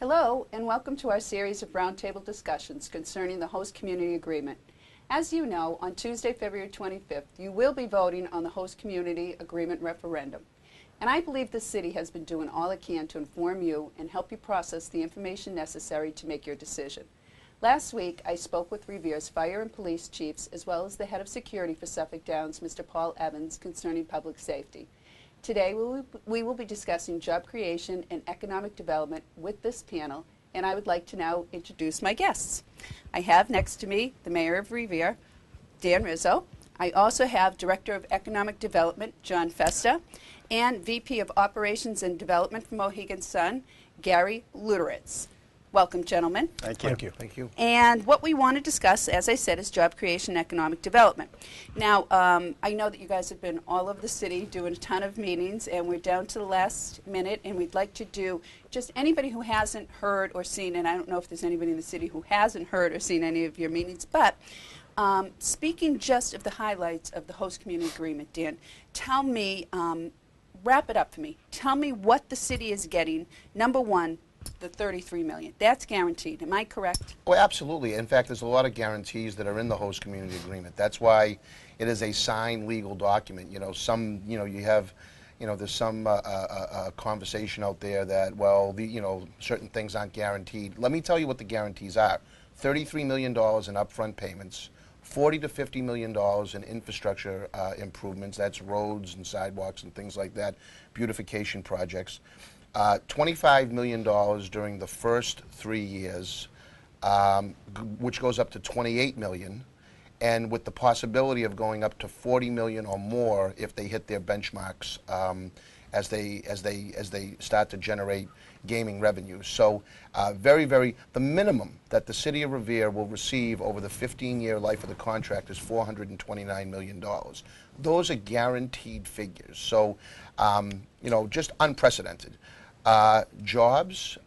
Hello, and welcome to our series of roundtable discussions concerning the host community agreement. As you know, on Tuesday, February 25th, you will be voting on the host community agreement referendum. And I believe the city has been doing all it can to inform you and help you process the information necessary to make your decision. Last week, I spoke with Revere's fire and police chiefs, as well as the head of security for Suffolk Downs, Mr. Paul Evans, concerning public safety. Today, we will be discussing job creation and economic development with this panel, and I would like to now introduce my guests. I have next to me the Mayor of Revere, Dan Rizzo. I also have Director of Economic Development, John Festa, and VP of Operations and Development from Mohegan Sun, Gary Luderitz. Welcome, gentlemen. Thank you. Thank you. Thank you. And what we want to discuss, as I said, is job creation and economic development. Now, I know that you guys have been all over the city doing a ton of meetings, and we're down to the last minute, and we'd like to do just anybody who hasn't heard or seen, and I don't know if there's anybody in the city who hasn't heard or seen any of your meetings, but speaking just of the highlights of the host community agreement, Dan, tell me, wrap it up for me. Tell me what the city is getting. Number one, the $33 million. That's guaranteed. Am I correct? Oh, absolutely. In fact, there's a lot of guarantees that are in the host community agreement. That's why it is a signed legal document. You know, you have, there's some conversation out there that, well, certain things aren't guaranteed. Let me tell you what the guarantees are. $33 million in upfront payments, $40 to $50 million in infrastructure improvements. That's roads and sidewalks and things like that, beautification projects. $25 million during the first 3 years, which goes up to $28 million, and with the possibility of going up to $40 million or more if they hit their benchmarks as they start to generate gaming revenues. So the minimum that the city of Revere will receive over the 15-year life of the contract is $429 million. Those are guaranteed figures. So, just unprecedented. Jobs,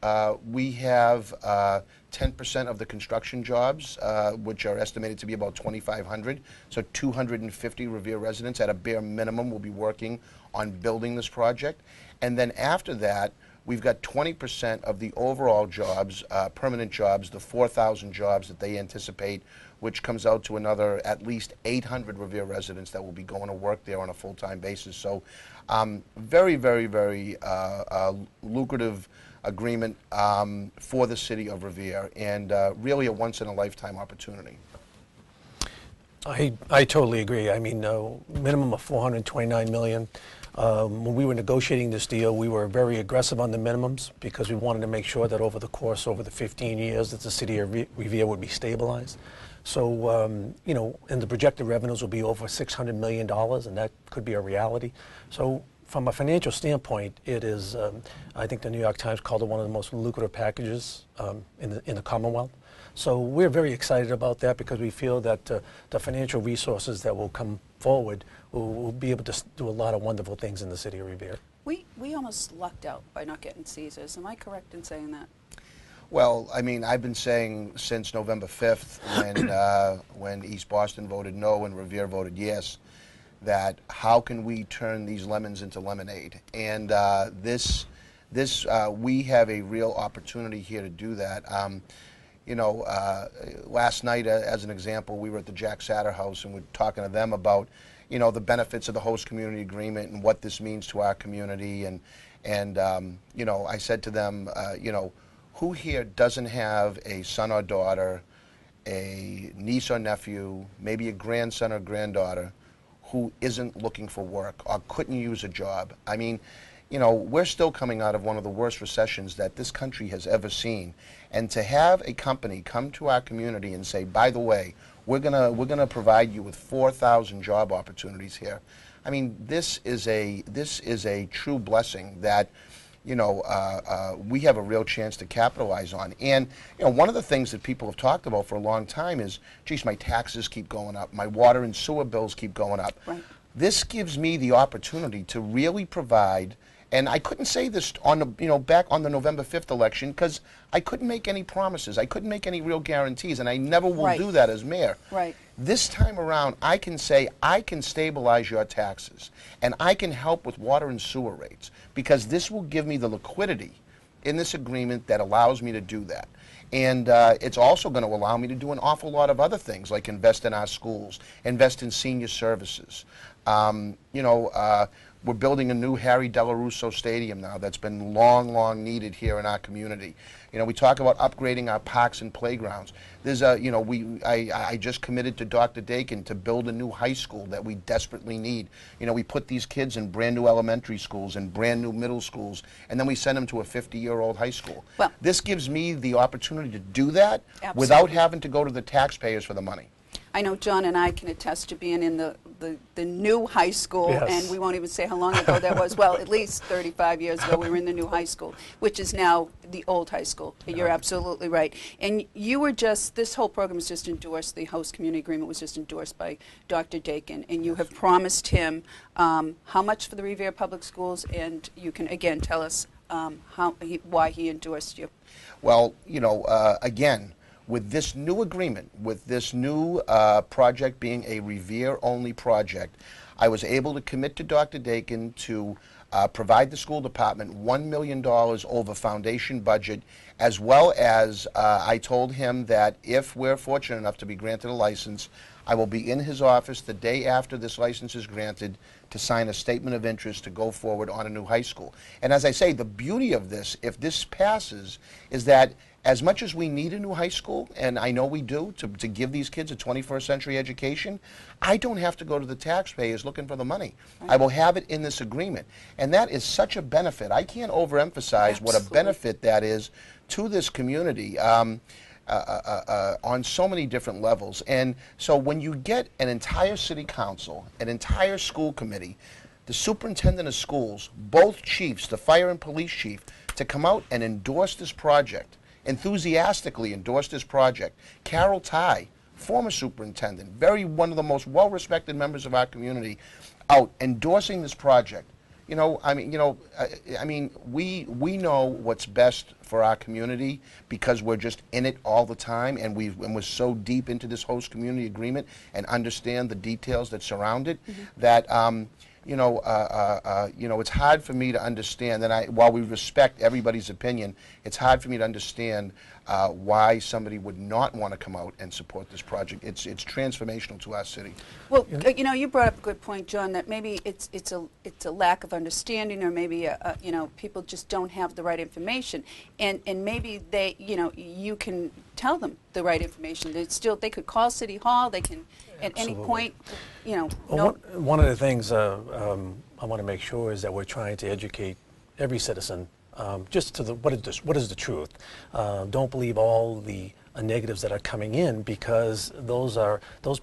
we have 10% of the construction jobs, which are estimated to be about 2,500. So 250 Revere residents at a bare minimum will be working on building this project. And then after that, we've got 20% of the overall jobs, permanent jobs, the 4,000 jobs that they anticipate, which comes out to another at least 800 Revere residents that will be going to work there on a full-time basis. So very, very, very lucrative agreement for the city of Revere, and really a once-in-a-lifetime opportunity. I totally agree. I mean, minimum of $429 million. When we were negotiating this deal, we were very aggressive on the minimums because we wanted to make sure that over the 15 years that the city of Revere would be stabilized. So, and the projected revenues will be over $600 million, and that could be a reality. So from a financial standpoint, it is, I think the New York Times called it one of the most lucrative packages in the Commonwealth. So we're very excited about that because we feel that the financial resources that will come forward will be able to do a lot of wonderful things in the city of Revere. We almost lucked out by not getting Caesars. Am I correct in saying that? Well, I mean, I've been saying since November 5th when East Boston voted no and Revere voted yes, that how can we turn these lemons into lemonade? And we have a real opportunity here to do that. Last night, as an example, we were at the Jack Satter House and we're talking to them about, the benefits of the host community agreement and what this means to our community. And I said to them, who here doesn't have a son or daughter, a niece or nephew, maybe a grandson or granddaughter who isn't looking for work or couldn't use a job? I mean, we're still coming out of one of the worst recessions that this country has ever seen. And to have a company come to our community and say, by the way, we're gonna provide you with 4,000 job opportunities here. I mean, this is a true blessing that we have a real chance to capitalize on. And one of the things that people have talked about for a long time is, geez, my taxes keep going up, my water and sewer bills keep going up. Right. This gives me the opportunity to really provide. And I couldn't say this on the, back on the November 5th election because I couldn't make any promises. I couldn't make any real guarantees, and I never will do that as mayor. Right. This time around, I can say I can stabilize your taxes, and I can help with water and sewer rates because this will give me the liquidity in this agreement that allows me to do that. And it's also going to allow me to do an awful lot of other things, like invest in our schools, invest in senior services. We're building a new Harry Delarusso Stadium now that's been long needed here in our community. We talk about upgrading our parks and playgrounds. There's I just committed to Dr. Dakin to build a new high school that we desperately need. We put these kids in brand new elementary schools and brand new middle schools, and then we send them to a 50-year-old high school. Well, this gives me the opportunity to do that absolutely, without having to go to the taxpayers for the money. I know John and I can attest to being in the new high school, yes, and we won't even say how long ago that was. Well, at least 35 years ago we were in the new high school, which is now the old high school. You're absolutely right. And you were just, this whole program was just endorsed, the host community agreement was just endorsed by Dr. Dakin, and you have promised him how much for the Revere Public Schools, and you can again tell us why he endorsed you. Well, again, with this new agreement, with this new project being a Revere-only project, I was able to commit to Dr. Dakin to provide the school department $1 million over foundation budget, as well as I told him that if we're fortunate enough to be granted a license, I will be in his office the day after this license is granted to sign a statement of interest to go forward on a new high school. And as I say, the beauty of this, if this passes, is that as much as we need a new high school, and I know we do, to give these kids a 21st century education, I don't have to go to the taxpayers looking for the money. Right. I will have it in this agreement. And that is such a benefit. I can't overemphasize what a benefit that is to this community on so many different levels. And so when you get an entire city council, an entire school committee, the superintendent of schools, both chiefs, the fire and police chief, to come out and endorse this project, enthusiastically endorse this project. Carol Ty, former superintendent, one of the most well-respected members of our community, out endorsing this project. We know what's best for our community because we're just in it all the time, and we're so deep into this host community agreement and understand the details that surround it, that it's hard for me to understand that while we respect everybody's opinion, it's hard for me to understand why somebody would not want to come out and support this project. It's transformational to our city. Well, you brought up a good point, John, that maybe it's a lack of understanding, or maybe people just don't have the right information, and maybe you can tell them the right information. They could call City Hall. They can at any point, One of the things I want to make sure is that we're trying to educate every citizen just to what is the truth. Don't believe all the negatives that are coming in, because those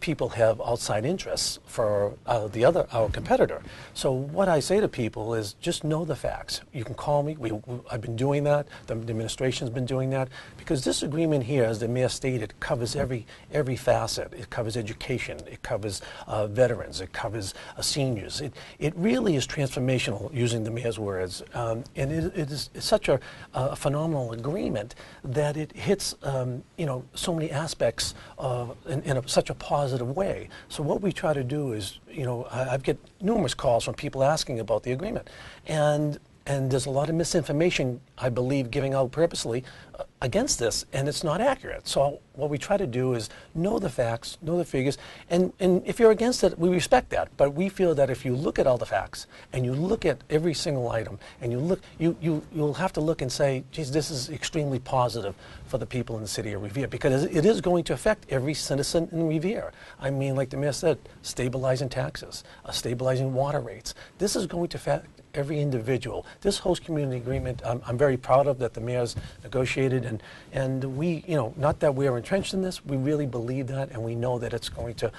people have outside interests for our competitor. So what I say to people is just know the facts. You can call me. I've been doing that. The administration's been doing that, because this agreement here, as the mayor stated, covers every facet. It covers education. It covers veterans. It covers seniors. It really is transformational, using the mayor's words. And it is such a phenomenal agreement that it hits so many aspects in such a positive way. So what we try to do is, I've get numerous calls from people asking about the agreement, and there's a lot of misinformation, I believe, giving out purposely against this, and it's not accurate. So what we try to do is know the facts, know the figures, and if you're against it, we respect that. But we feel that if you look at all the facts and you look at every single item, and you'll have to look and say, geez, this is extremely positive for the people in the city of Revere, because it is going to affect every citizen in Revere. I mean, like the mayor said, stabilizing taxes, stabilizing water rates. This is going to affect every individual. This host community agreement, I'm very proud of that the mayor's negotiated, and we, not that we're entrenched in this, we really believe that, and we know that it's going to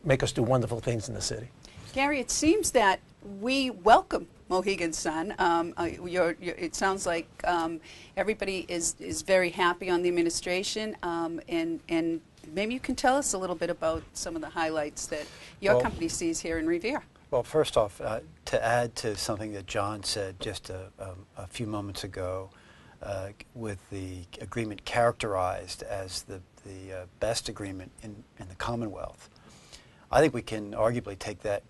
make us do wonderful things in the city. Gary, it seems that we welcome Mohegan's son. It sounds like everybody is very happy on the administration, and maybe you can tell us a little bit about some of the highlights that your company sees here in Revere. Well, first off, to add to something that John said just a few moments ago, with the agreement characterized as the best agreement in the Commonwealth, I think we can arguably take that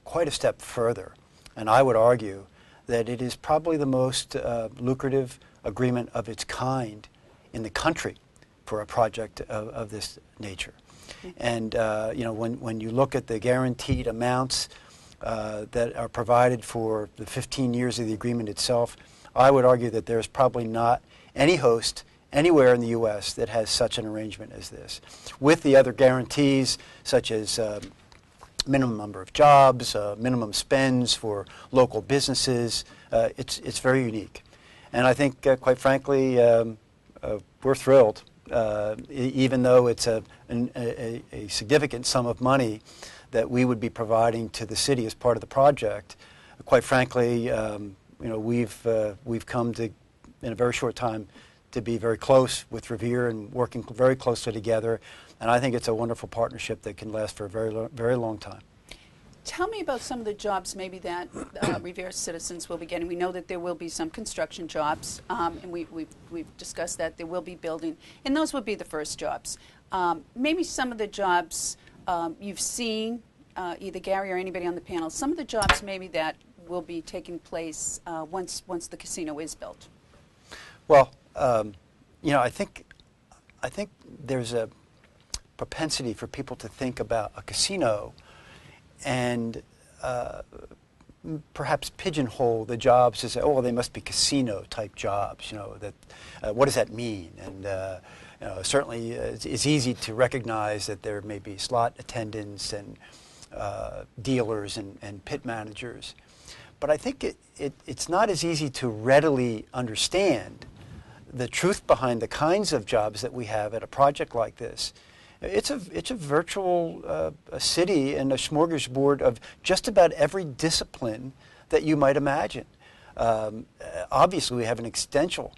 quite a step further. And I would argue that it is probably the most lucrative agreement of its kind in the country for a project of this nature. And when you look at the guaranteed amounts that are provided for the 15 years of the agreement itself, I would argue that there's probably not any host anywhere in the U.S. that has such an arrangement as this, with the other guarantees such as minimum number of jobs, minimum spends for local businesses. It's very unique. And I think, quite frankly, we're thrilled, even though it's a significant sum of money that we would be providing to the city as part of the project. Quite frankly, we've come to, in a very short time, to be very close with Revere and working very closely together. And I think it's a wonderful partnership that can last for a very long time. Tell me about some of the jobs maybe that Revere citizens will be getting. We know that there will be some construction jobs, and we've discussed that there will be building, and those would be the first jobs. Maybe some of the jobs you've seen, either Gary or anybody on the panel, some of the jobs maybe that will be taking place once the casino is built. Well, I think there's a propensity for people to think about a casino and perhaps pigeonhole the jobs to say, oh, well, they must be casino-type jobs. What does that mean? And certainly it's easy to recognize that there may be slot attendants and dealers and pit managers. But I think it's not as easy to readily understand the truth behind the kinds of jobs that we have at a project like this. It's a virtual city and a smorgasbord of just about every discipline that you might imagine. Obviously, we have an extensive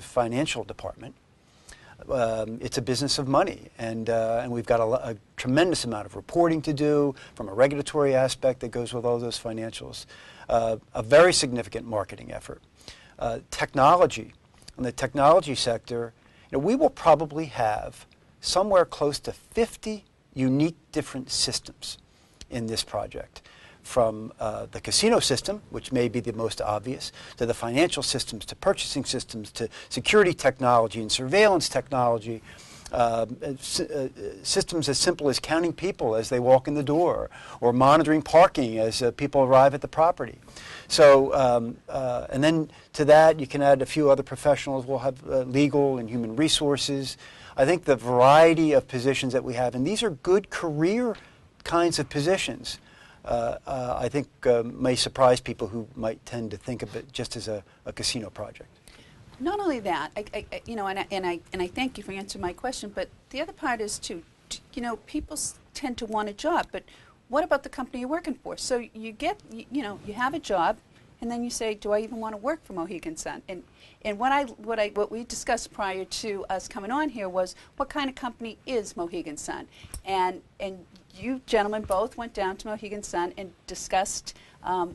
financial department. It's a business of money, and we've got a tremendous amount of reporting to do from a regulatory aspect that goes with all those financials. A very significant marketing effort. Technology. In the technology sector, we will probably have somewhere close to 50 unique different systems in this project, from the casino system, which may be the most obvious, to the financial systems, to purchasing systems, to security technology and surveillance technology, systems as simple as counting people as they walk in the door, or monitoring parking as people arrive at the property. So, and then to that you can add a few other professionals. We'll have legal and human resources. I think the variety of positions that we have, and these are good career kinds of positions, I think may surprise people who might tend to think of it just as a casino project. Not only that, I thank you for answering my question, but the other part is too, people tend to want a job, but what about the company you're working for? So you you have a job, and then you say, do I even want to work for Mohegan Sun? And what we discussed prior to us coming on here was, what kind of company is Mohegan Sun? And you gentlemen both went down to Mohegan Sun and discussed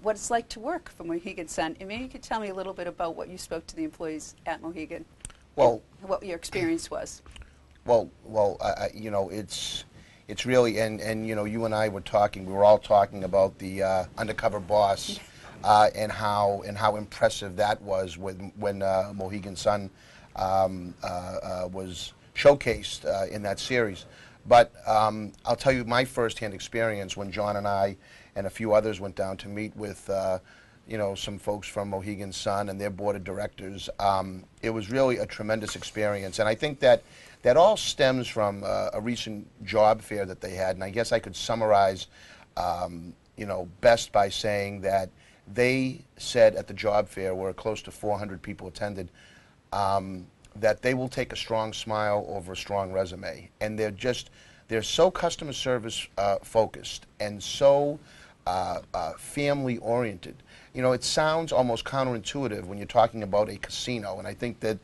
what it's like to work for Mohegan Sun. And maybe you could tell me a little bit about what you spoke to the employees at Mohegan. Well, and what your experience was. Well, it's really, and you and I were talking. We were all talking about the undercover boss. And how impressive that was when Mohegan Sun was showcased in that series. But I'll tell you my firsthand experience when John and I and a few others went down to meet with some folks from Mohegan Sun and their board of directors. It was really a tremendous experience, and I think that all stems from a recent job fair that they had. And I guess I could summarize, best by saying that they said at the job fair, where close to 400 people attended, that they will take a strong smile over a strong resume. And they're so customer service focused and so family oriented. It sounds almost counterintuitive when you're talking about a casino, and I think that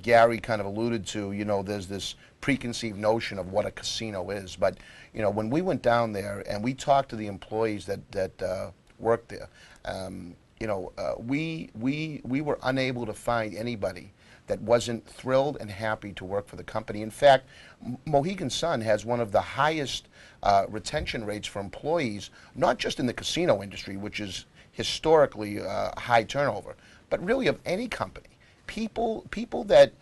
Gary kind of alluded to, there's this preconceived notion of what a casino is. But, when we went down there and we talked to the employees that worked there, we were unable to find anybody that wasn't thrilled and happy to work for the company. In fact, Mohegan Sun has one of the highest retention rates for employees, not just in the casino industry, which is historically high turnover, but really of any company. People that,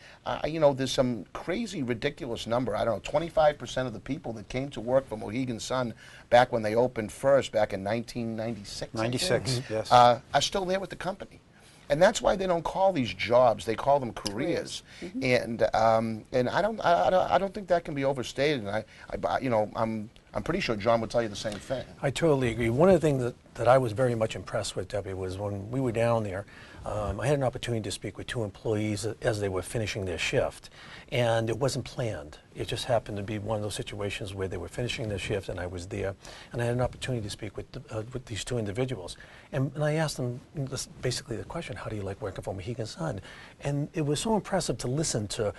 there's some crazy, ridiculous number. I don't know, 25% of the people that came to work for Mohegan Sun back when they opened first, back in 1996, 96, yes. are still there with the company. And that's why they don't call these jobs; they call them careers. And I don't think that can be overstated. And I'm pretty sure John would tell you the same thing. I totally agree. One of the things that I was very much impressed with, Debbie, was when we were down there, I had an opportunity to speak with 2 employees as they were finishing their shift. And it wasn't planned. It just happened to be one of those situations where they were finishing their shift and I was there. And I had an opportunity to speak with these 2 individuals. And I asked them basically the question, how do you like working for Mohegan Sun? And it was so impressive to listen to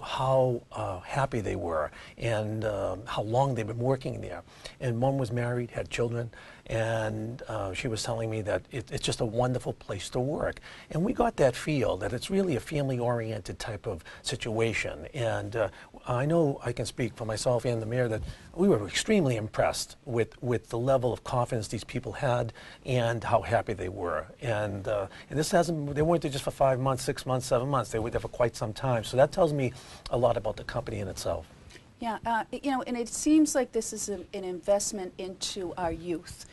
how happy they were and how long they've been working there. And one was married, had children, and she was telling me that it's just a wonderful place to work. And we got that feel that it's really a family-oriented type of situation. And I know I can speak for myself and the mayor that we were extremely impressed with the level of confidence these people had and how happy they were. And this they weren't there just for 5 months, 6 months, 7 months. They were there for quite some time. So that tells me a lot about the company in itself. Yeah, and it seems like this is an investment into our youth.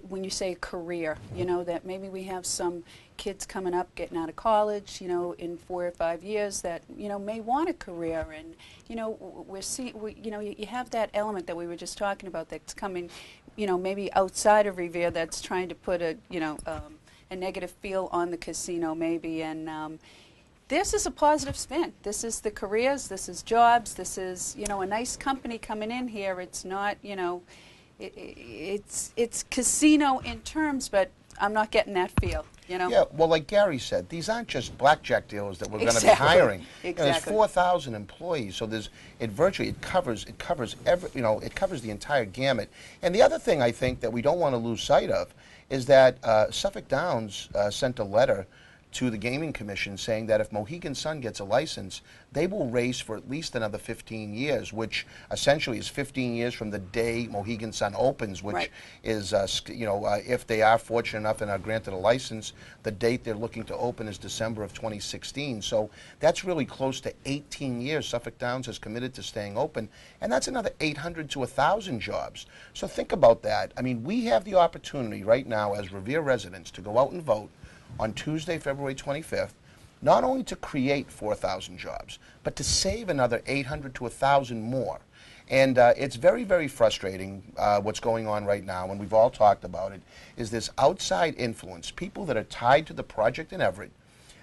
When you say career, that maybe we have some kids coming up, getting out of college, in 4 or 5 years that, may want a career. And, you have that element that we were just talking about that's coming, maybe outside of Revere that's trying to put a negative feel on the casino maybe. And this is a positive spin. This is the careers, this is jobs, this is, a nice company coming in here. It's not, it's casino in terms, but I'm not getting that feel, Yeah, well, like Gary said, these aren't just blackjack dealers that we're going to be Exactly. hiring. Exactly. There's 4,000 employees, so it covers every, it covers the entire gamut. And the other thing I think that we don't want to lose sight of is that Suffolk Downs sent a letter to the Gaming Commission saying that if Mohegan Sun gets a license, they will race for at least another 15 years, which essentially is 15 years from the day Mohegan Sun opens, which Right. is, if they are fortunate enough and are granted a license, the date they're looking to open is December of 2016. So that's really close to 18 years Suffolk Downs has committed to staying open, and that's another 800 to 1,000 jobs. So think about that. I mean, we have the opportunity right now as Revere residents to go out and vote on Tuesday, February 25th, not only to create 4,000 jobs, but to save another 800 to 1,000 more. And it's very, very frustrating what's going on right now, and we've all talked about it, is this outside influence, people that are tied to the project in Everett,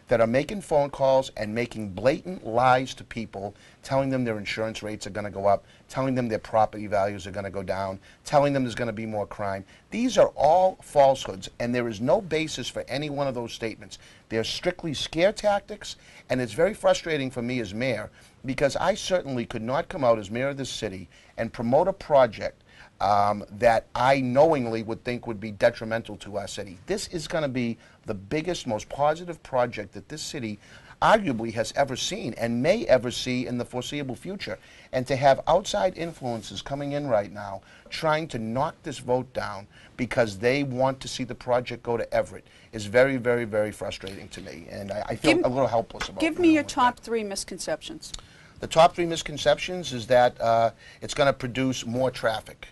that are making phone calls and making blatant lies to people, telling them their insurance rates are going to go up, telling them their property values are going to go down, telling them there's going to be more crime. These are all falsehoods, and there is no basis for any one of those statements. They're strictly scare tactics, and it's very frustrating for me as mayor because I certainly could not come out as mayor of this city and promote a project that I knowingly would think would be detrimental to our city. This is going to be the biggest, most positive project that this city arguably has ever seen and may ever see in the foreseeable future. And to have outside influences coming in right now trying to knock this vote down because they want to see the project go to Everett is very, very, very frustrating to me. And I feel a little helpless about it. Give me your top 3 misconceptions. The top 3 misconceptions is that it's going to produce more traffic.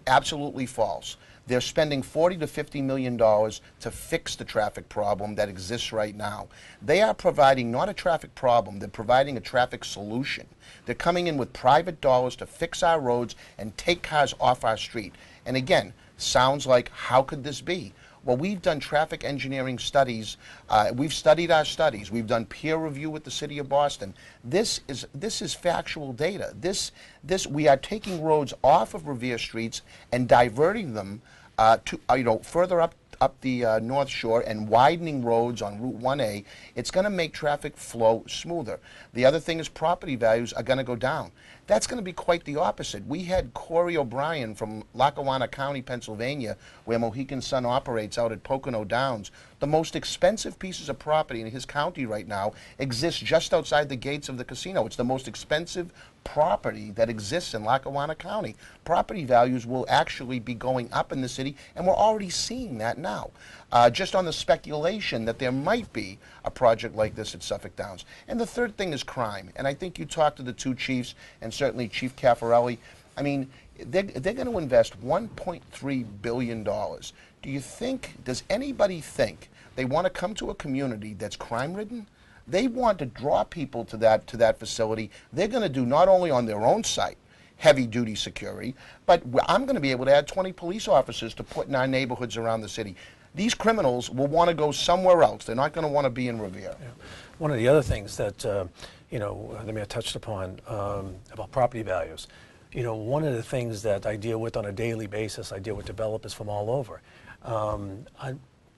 Absolutely false. They're spending $40 to $50 million to fix the traffic problem that exists right now. They are providing not a traffic problem, they're providing a traffic solution. They're coming in with private dollars to fix our roads and take cars off our street. And again, sounds like, how could this be? Well, we've done traffic engineering studies. We've studied our studies. We've done peer review with the city of Boston. This is factual data. We are taking roads off of Revere streets and diverting them to further up up the North Shore and widening roads on Route 1A, it's going to make traffic flow smoother. The other thing is property values are going to go down. That's going to be quite the opposite. We had Corey O'Brien from Lackawanna County, Pennsylvania, where Mohegan Sun operates out at Pocono Downs. The most expensive pieces of property in his county right now exist just outside the gates of the casino. It's the most expensive property that exists in Lackawanna County. Property values will actually be going up in the city, and we're already seeing that now. Just on the speculation that there might be a project like this at Suffolk Downs. And the third thing is crime. And I think you talked to the two chiefs, and certainly Chief Caffarelli. I mean, they're going to invest $1.3 billion. Do you think, does anybody think they want to come to a community that's crime-ridden? They want to draw people to that facility. They're going to do not only on their own site heavy-duty security, but I'm going to be able to add 20 police officers to put in our neighborhoods around the city. These criminals will want to go somewhere else. They're not going to want to be in Revere. Yeah. One of the other things that, you know, the mayor touched upon about property values, you know, one of the things that I deal with on a daily basis, I deal with developers from all over.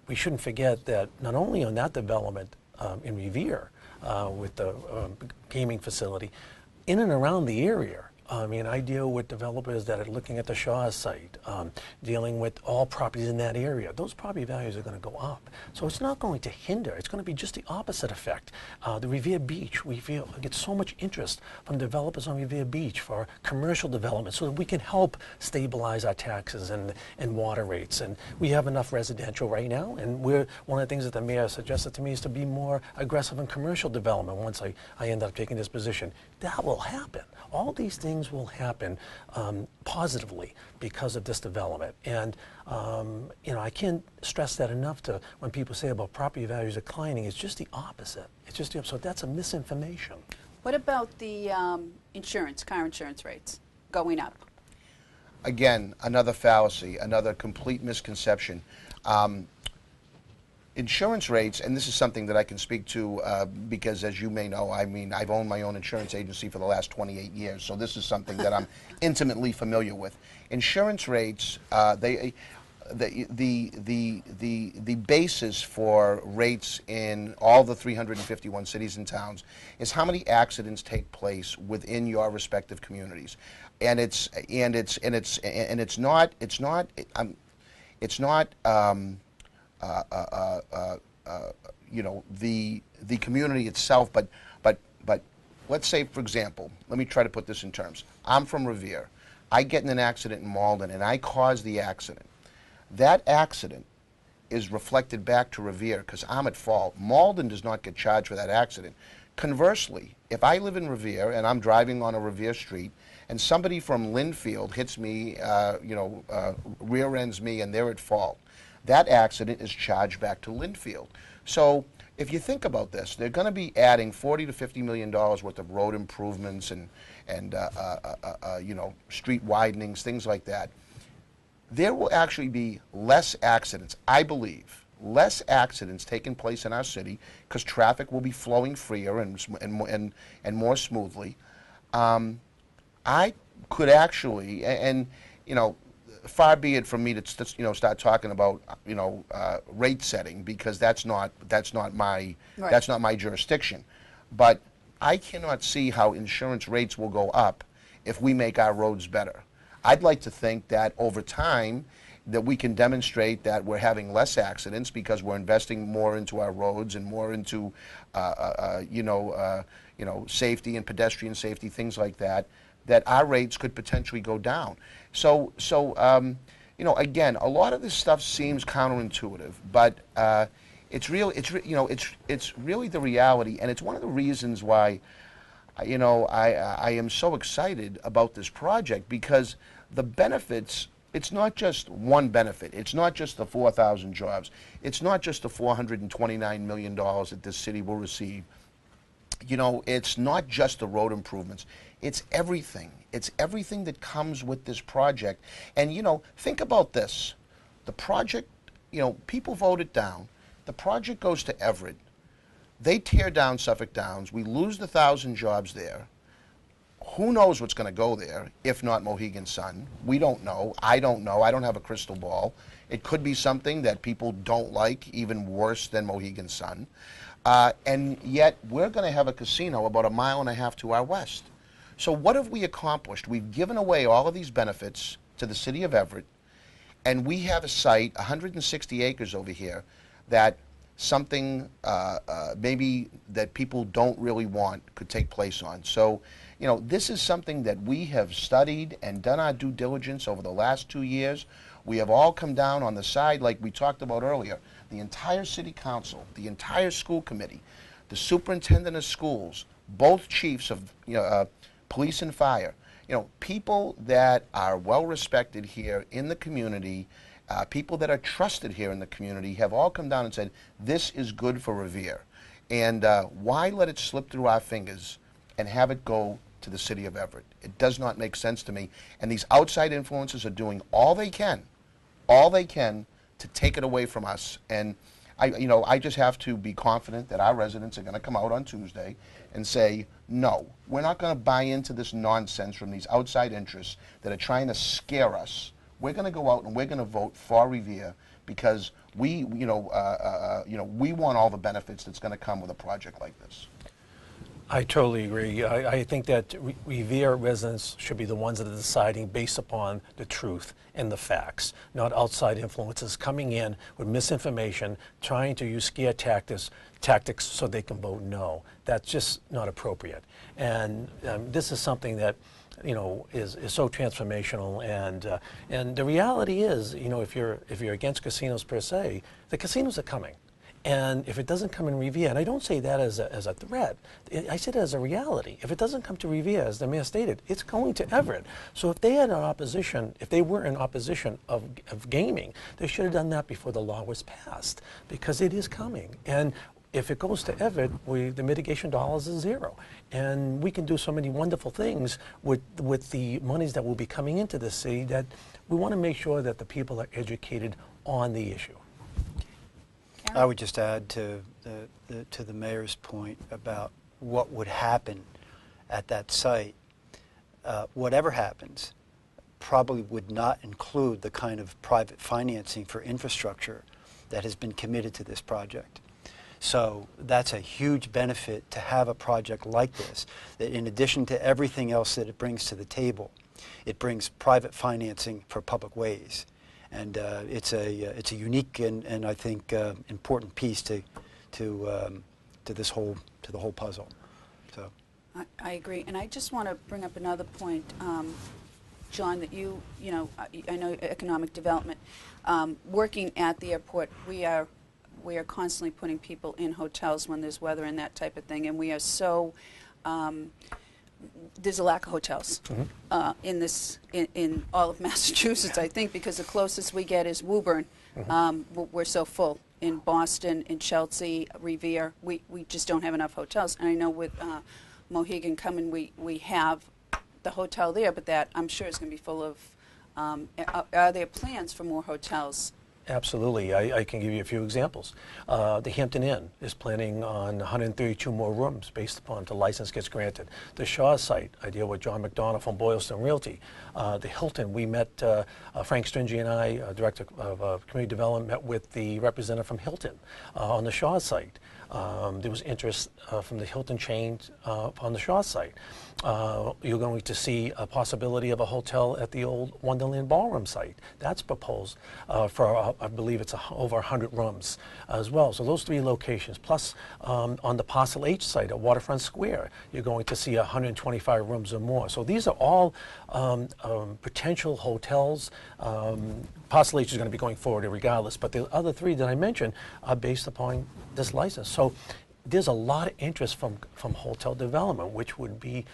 We shouldn't forget that not only on that development in Revere with the gaming facility, in and around the area, I mean, I deal with developers that are looking at the Shaw site, dealing with all properties in that area. Those property values are going to go up. So it's not going to hinder. It's going to be just the opposite effect. The Revere Beach, we feel, get so much interest from developers on Revere Beach for commercial development so that we can help stabilize our taxes and water rates. And we have enough residential right now. And one of the things that the mayor suggested to me is to be more aggressive in commercial development once I end up taking this position. That will happen. All these things will happen positively because of this development. And, you know, I can't stress that enough to when people say about property values declining, it's just the opposite. It's just the opposite. So that's a misinformation. What about the car insurance rates going up? Again, another fallacy, another complete misconception. Insurance rates, and this is something that I can speak to because, as you may know, I mean, I've owned my own insurance agency for the last 28 years, so this is something that I'm intimately familiar with. Insurance rates, the basis for rates in all the 351 cities and towns is how many accidents take place within your respective communities, and it's not. You know, the community itself, but let's say, for example, let me try to put this in terms. I'm from Revere. I get in an accident in Malden, and I cause the accident. That accident is reflected back to Revere because I'm at fault. Malden does not get charged for that accident. Conversely, if I live in Revere and I'm driving on a Revere street and somebody from Linfield hits me, rear ends me, and they're at fault, that accident is charged back to Linfield. So if you think about this, they're going to be adding $40 to $50 million worth of road improvements and you know, street widenings, things like that. There will actually be less accidents, I believe, less accidents taking place in our city because traffic will be flowing freer and more smoothly. I could actually, and you know, far be it from me to you know, start talking about, you know, rate setting, because that's not my jurisdiction. But I cannot see how insurance rates will go up if we make our roads better. I'd like to think that over time that we can demonstrate that we're having less accidents because we're investing more into our roads and more into safety and pedestrian safety, things like that, that our rates could potentially go down. So you know, again, a lot of this stuff seems counterintuitive, but it's really the reality, and it's one of the reasons why, you know, I am so excited about this project, because the benefits, it's not just one benefit. It's not just the 4,000 jobs. It's not just the $429 million that this city will receive. You know, it's not just the road improvements. It's everything. It's everything that comes with this project. And, you know, think about this. The project, you know, people vote it down. The project goes to Everett. They tear down Suffolk Downs. We lose the 1,000 jobs there. who knows what's going to go there, if not Mohegan Sun? We don't know. I don't know. I don't have a crystal ball. It could be something that people don't like, even worse than Mohegan Sun. And yet, we're going to have a casino about 1.5 miles to our west. So what have we accomplished? We've given away all of these benefits to the city of Everett, and we have a site, 160 acres over here, that something maybe that people don't really want could take place on. So, you know, this is something that we have studied and done our due diligence over the last 2 years. We have all come down on the side, like we talked about earlier. The entire city council, the entire school committee, the superintendent of schools, both chiefs of police and fire, you know, people that are well respected here in the community, people that are trusted here in the community have all come down and said, this is good for Revere. And why let it slip through our fingers and have it go to the city of Everett? It does not make sense to me. And these outside influences are doing all they can to take it away from us. And I just have to be confident that our residents are going to come out on Tuesday and say, no, we're not going to buy into this nonsense from these outside interests that are trying to scare us. We're going to go out and we're going to vote for Revere because we want all the benefits that's going to come with a project like this. I totally agree. I think that Revere residents should be the ones that are deciding based upon the truth and the facts, not outside influences coming in with misinformation, trying to use scare tactics so they can vote no. That's just not appropriate. And this is something that is so transformational. And the reality is, if you're against casinos per se, the casinos are coming. And if it doesn't come in Revere, and I don't say that as a threat, I say it as a reality. If it doesn't come to Revere, as the mayor stated, it's going to Everett. So if they had an opposition, if they were in opposition of gaming, they should have done that before the law was passed, because it is coming. And if it goes to Everett, the mitigation dollars is zero. And we can do so many wonderful things with the monies that will be coming into the city that we want to make sure that the people are educated on the issue. I would just add to the mayor's point about what would happen at that site. Whatever happens probably would not include the kind of private financing for infrastructure that has been committed to this project. So that's a huge benefit to have a project like this, that in addition to everything else that it brings to the table, it brings private financing for public ways. And it's a unique and I think important piece to the whole puzzle. So I agree, and I just want to bring up another point, John. That I know economic development, working at the airport, we are constantly putting people in hotels when there's weather and that type of thing, and we are so. There's a lack of hotels in all of Massachusetts, I think, because the closest we get is Woburn. We're so full. In Boston, in Chelsea, Revere, we just don't have enough hotels. And I know with Mohegan coming, we have the hotel there, but that I'm sure is going to be full of. Are there plans for more hotels? Absolutely. I can give you a few examples. The Hampton Inn is planning on 132 more rooms based upon the license gets granted. The Shaw site, I deal with John McDonough from Boylston Realty. The Hilton, we met, Frank Stringy and I, Director of Community Development, met with the representative from Hilton on the Shaw site. There was interest from the Hilton chain on the Shaw site. You're going to see a possibility of a hotel at the old Wonderland Ballroom site. That's proposed for, I believe it's over 100 rooms as well. So those three locations, plus on the Parcel H site at Waterfront Square, you're going to see 125 rooms or more. So these are all potential hotels. Parcel H is going to be going forward regardless, but the other three that I mentioned are based upon this license. So there's a lot of interest from hotel development, which would be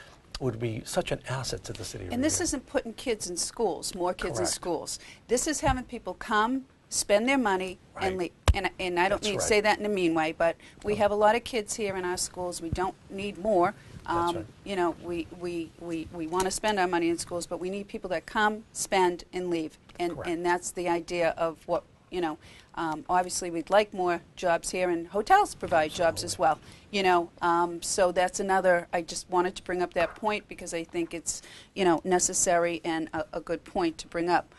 such an asset to the city of And this Revere. isn't putting kids in schools, more kids in Correct. schools. This is having people come, spend their money, and leave. And I don't That's mean to right. say that in a mean way, but we have a lot of kids here in our schools. We don't need more. That's right. We want to spend our money in schools, but we need people that come, spend, and leave. And Correct. that's the idea of what You know, obviously we'd like more jobs here, and hotels provide jobs as well. You know, so that's another. I just wanted to bring up that point because I think it's, you know, necessary and a good point to bring up.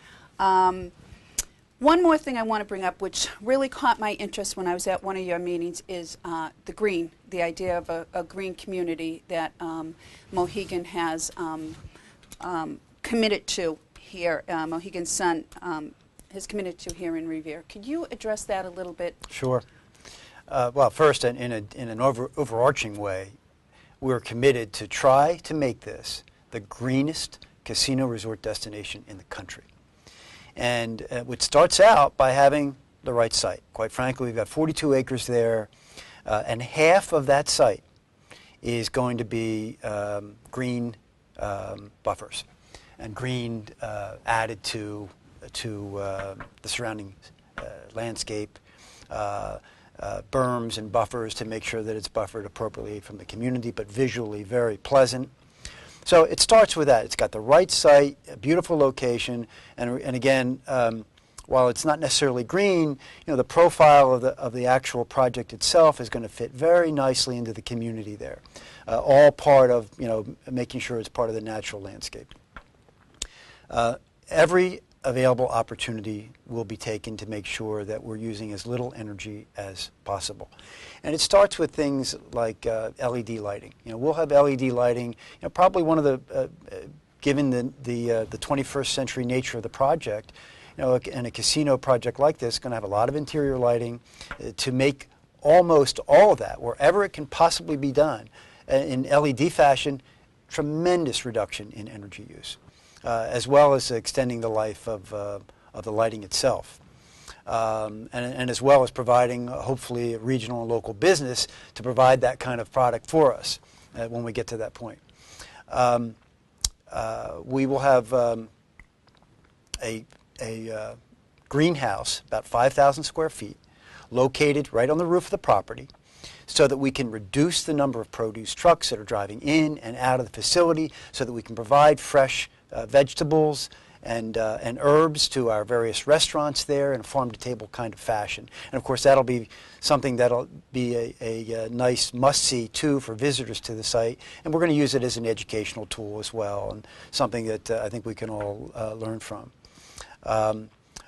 One more thing I want to bring up, which really caught my interest when I was at one of your meetings, is the idea of a green community that Mohegan has committed to here. Mohegan's Sun has committed to here in Revere. Could you address that a little bit? Sure. Well, first, in an overarching way, we're committed to try to make this the greenest casino resort destination in the country. And it starts out by having the right site. Quite frankly, we've got 42 acres there, and half of that site is going to be green buffers and green added to the surrounding landscape, berms and buffers to make sure that it's buffered appropriately from the community, but visually very pleasant. So it starts with that. It's got the right site, a beautiful location, and again, while it's not necessarily green, you know, the profile of the actual project itself is going to fit very nicely into the community there. All part of, you know, making sure it's part of the natural landscape. Every available opportunity will be taken to make sure that we're using as little energy as possible. And it starts with things like LED lighting. You know, we'll have LED lighting, you know, probably one of the, given the 21st century nature of the project, you know, and a casino project like this is going to have a lot of interior lighting to make almost all of that, wherever it can possibly be done, in LED fashion, tremendous reduction in energy use. As well as extending the life of the lighting itself. And as well as providing, hopefully, a regional and local business to provide that kind of product for us when we get to that point. We will have a greenhouse, about 5,000 square feet, located right on the roof of the property, so that we can reduce the number of produce trucks that are driving in and out of the facility, so that we can provide fresh vegetables and herbs to our various restaurants there in a farm-to-table kind of fashion. And of course, that'll be something that'll be a nice must-see too for visitors to the site. And we're going to use it as an educational tool as well, and something that I think we can all learn from.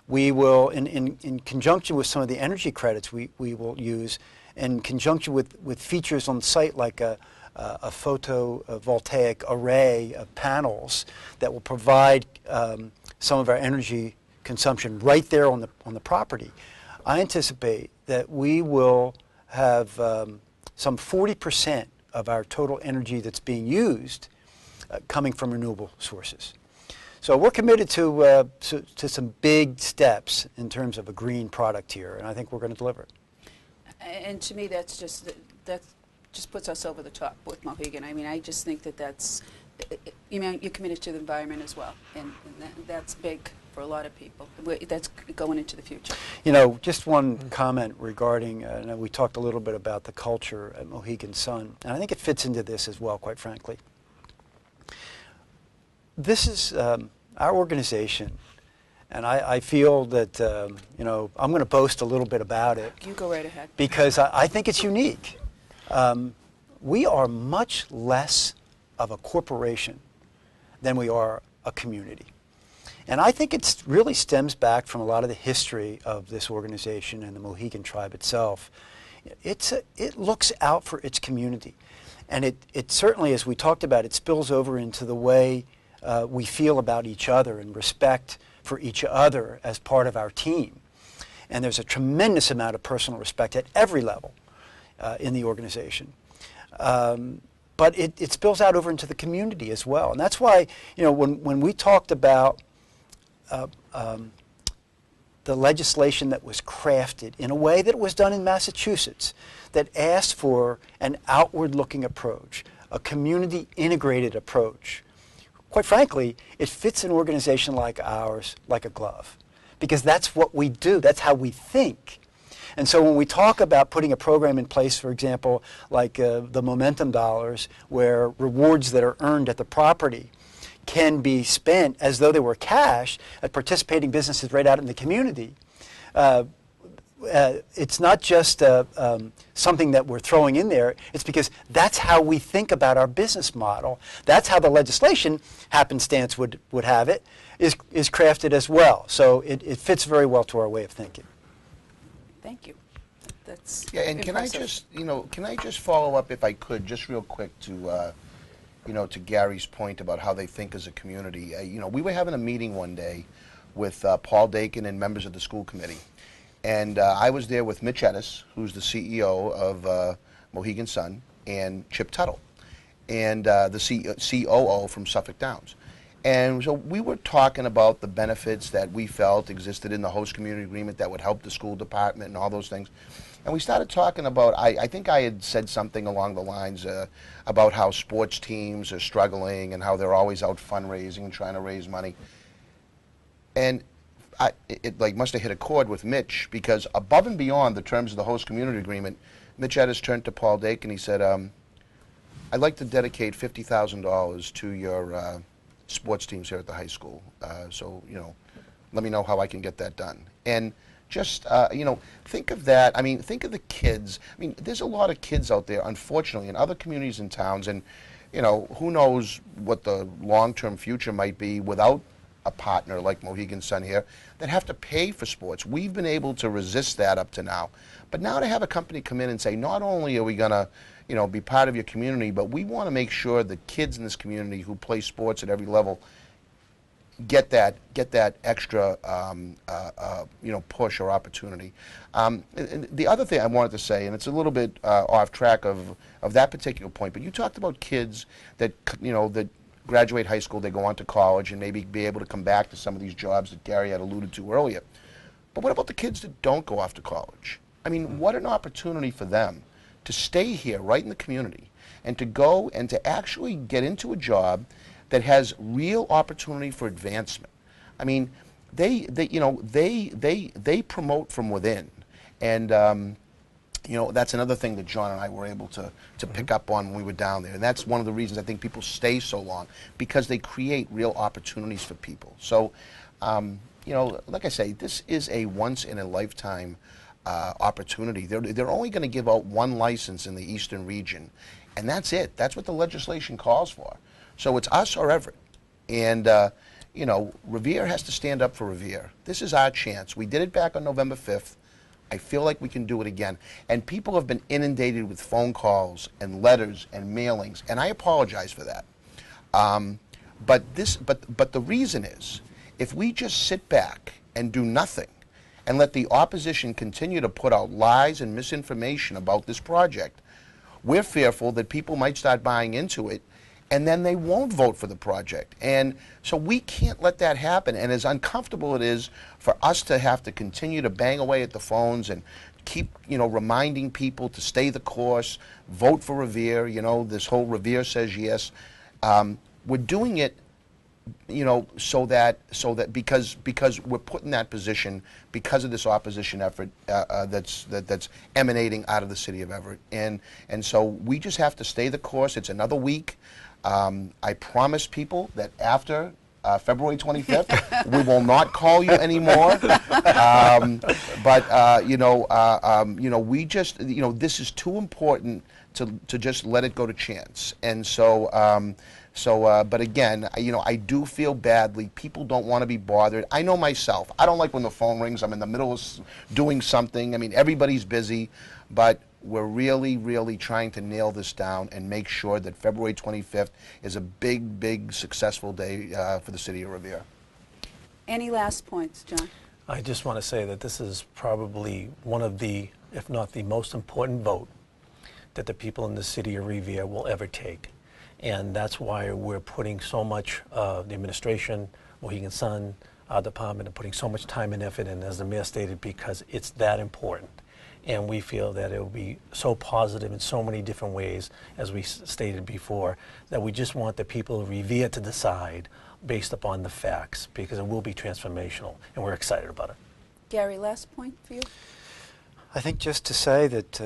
We will, in conjunction with some of the energy credits we will use, in conjunction with features on the site like a photovoltaic array of panels that will provide some of our energy consumption right there on the property. I anticipate that we will have some 40% of our total energy that's being used coming from renewable sources. So we're committed to some big steps in terms of a green product here, and I think we're going to deliver it. And to me, that just puts us over the top with Mohegan. I mean, I just think that's, you know, you're committed to the environment as well, and that's big for a lot of people. That's going into the future. You know, just one comment regarding, we talked a little bit about the culture at Mohegan Sun, and I think it fits into this as well, quite frankly. This is our organization, and I feel that, you know, I'm going to boast a little bit about it. You go right ahead. Because I think it's unique. We are much less of a corporation than we are a community. And I think it really stems back from a lot of the history of this organization and the Mohegan tribe itself. It looks out for its community. And it certainly, as we talked about, it spills over into the way we feel about each other and respect for each other as part of our team. And there's a tremendous amount of personal respect at every level in the organization. But it spills out over into the community as well. And that's why, you know, when we talked about the legislation that was crafted in a way that it was done in Massachusetts, that asked for an outward-looking approach, a community-integrated approach, quite frankly, it fits an organization like ours like a glove. Because that's what we do. That's how we think. And so when we talk about putting a program in place, for example, like the Momentum dollars, where rewards that are earned at the property can be spent as though they were cash at participating businesses right out in the community, it's not just something that we're throwing in there. It's because that's how we think about our business model. That's how the legislation, happenstance would have it, is crafted as well. So it fits very well to our way of thinking. Thank you. That's Yeah, and impressive. can I just follow up, if I could, just real quick to, to Gary's point about how they think as a community. We were having a meeting one day with Paul Dakin and members of the school committee. And I was there with Mitch Ettis, who's the CEO of Mohegan Sun, and Chip Tuttle, and the COO from Suffolk Downs. And so we were talking about the benefits that we felt existed in the host community agreement that would help the school department and all those things. And we started talking about, I think I had said something along the lines about how sports teams are struggling and how they're always out fundraising and trying to raise money. And it must have hit a chord with Mitch, because above and beyond the terms of the host community agreement, Mitch Ettis turned to Paul Dake and he said, I'd like to dedicate $50,000 to your sports teams here at the high school. So, let me know how I can get that done. And just, think of that. I mean, think of the kids. I mean, there's a lot of kids out there, unfortunately, in other communities and towns, and, who knows what the long-term future might be without a partner like Mohegan Sun here, that have to pay for sports. We've been able to resist that up to now. But now to have a company come in and say, not only are we going to, be part of your community, but we want to make sure that kids in this community who play sports at every level get that extra, push or opportunity. And the other thing I wanted to say, and it's a little bit off track of that particular point, but you talked about kids that, that graduate high school, they go on to college and maybe be able to come back to some of these jobs that Gary had alluded to earlier. But what about the kids that don't go off to college? I mean, what an opportunity for them to stay here right in the community and to go and to actually get into a job that has real opportunity for advancement. I mean, they promote from within. And that's another thing that John and I were able to pick up on when we were down there. And that's one of the reasons I think people stay so long, because they create real opportunities for people. So, like I say, this is a once-in-a-lifetime opportunity. They're only going to give out one license in the Eastern region, and that's it. That's what the legislation calls for. So it's us or Everett. And, Revere has to stand up for Revere. This is our chance. We did it back on November 5th. I feel like we can do it again. And people have been inundated with phone calls and letters and mailings, and I apologize for that. But the reason is, if we just sit back and do nothing and let the opposition continue to put out lies and misinformation about this project, we're fearful that people might start buying into it, and then they won't vote for the project. And so we can't let that happen. And as uncomfortable it is for us to have to continue to bang away at the phones and keep, reminding people to stay the course, vote for Revere, this whole Revere says yes. We're doing it, so that because we're put in that position because of this opposition effort that's emanating out of the city of Everett. And so we just have to stay the course. It's another week. I promise people that after February 25th, we will not call you anymore. We just, this is too important to just let it go to chance. And so, but again, I do feel badly. People don't want to be bothered. I know myself. I don't like when the phone rings. I'm in the middle of doing something. I mean, everybody's busy, but we're really, really trying to nail this down and make sure that February 25th is a big, big successful day for the city of Revere. Any last points, John? I just want to say that this is probably one of the, if not the most important vote that the people in the city of Revere will ever take. And that's why we're putting so much, the administration, Mohegan Sun, our department, are putting so much time and effort in, as the mayor stated, because it's that important. And we feel that it will be so positive in so many different ways, as we stated before, that we just want the people of Revere to decide based upon the facts, because it will be transformational, and we're excited about it. Gary, last point for you? I think just to say that,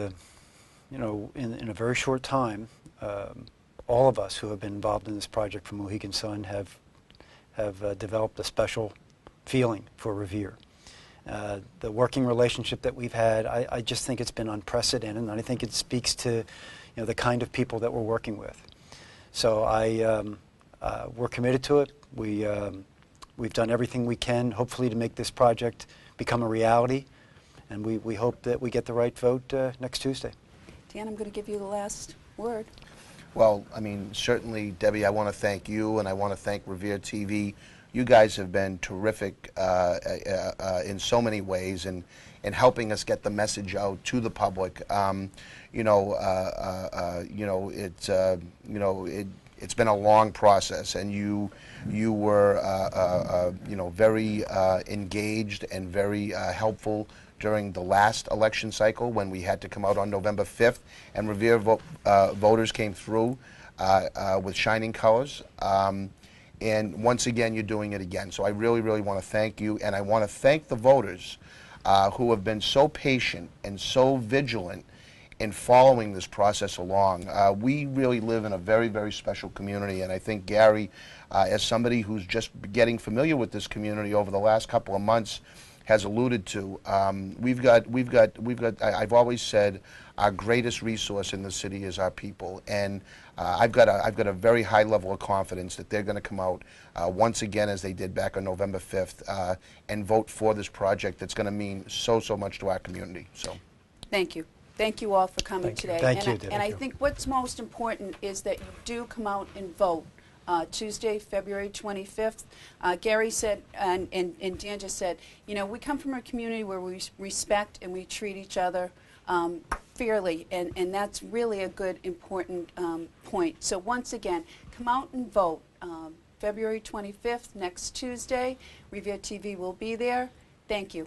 in a very short time, all of us who have been involved in this project from Mohegan Sun have developed a special feeling for Revere. the working relationship that we've had. I just think it's been unprecedented, and I think it speaks to the kind of people that we're working with. So we're committed to it. We've done everything we can, hopefully, to make this project become a reality, and we hope that we get the right vote next Tuesday. Dan, I'm going to give you the last word. Well, I mean, certainly, Debbie, I want to thank you, and I want to thank Revere TV. You guys have been terrific in so many ways, and in helping us get the message out to the public. It's been a long process, and you were very engaged and very helpful during the last election cycle when we had to come out on November 5th, and Revere voters came through with shining colors. And once again, you're doing it again. So I really, really want to thank you, and I want to thank the voters who have been so patient and so vigilant in following this process along. We really live in a very, very special community, and I think Gary, as somebody who's just getting familiar with this community over the last couple of months, has alluded to, I've always said our greatest resource in the city is our people, and I've got a very high level of confidence that they're going to come out once again, as they did back on November 5th, and vote for this project that's going to mean so much to our community. So, thank you. Thank you all for coming today. Thank you. And I think what's most important is that you do come out and vote. Tuesday, February 25th. Gary said, and Dan just said, we come from a community where we respect and we treat each other fairly, and that's really a good, important point. So once again, come out and vote. February 25th, next Tuesday. Revere TV will be there. Thank you.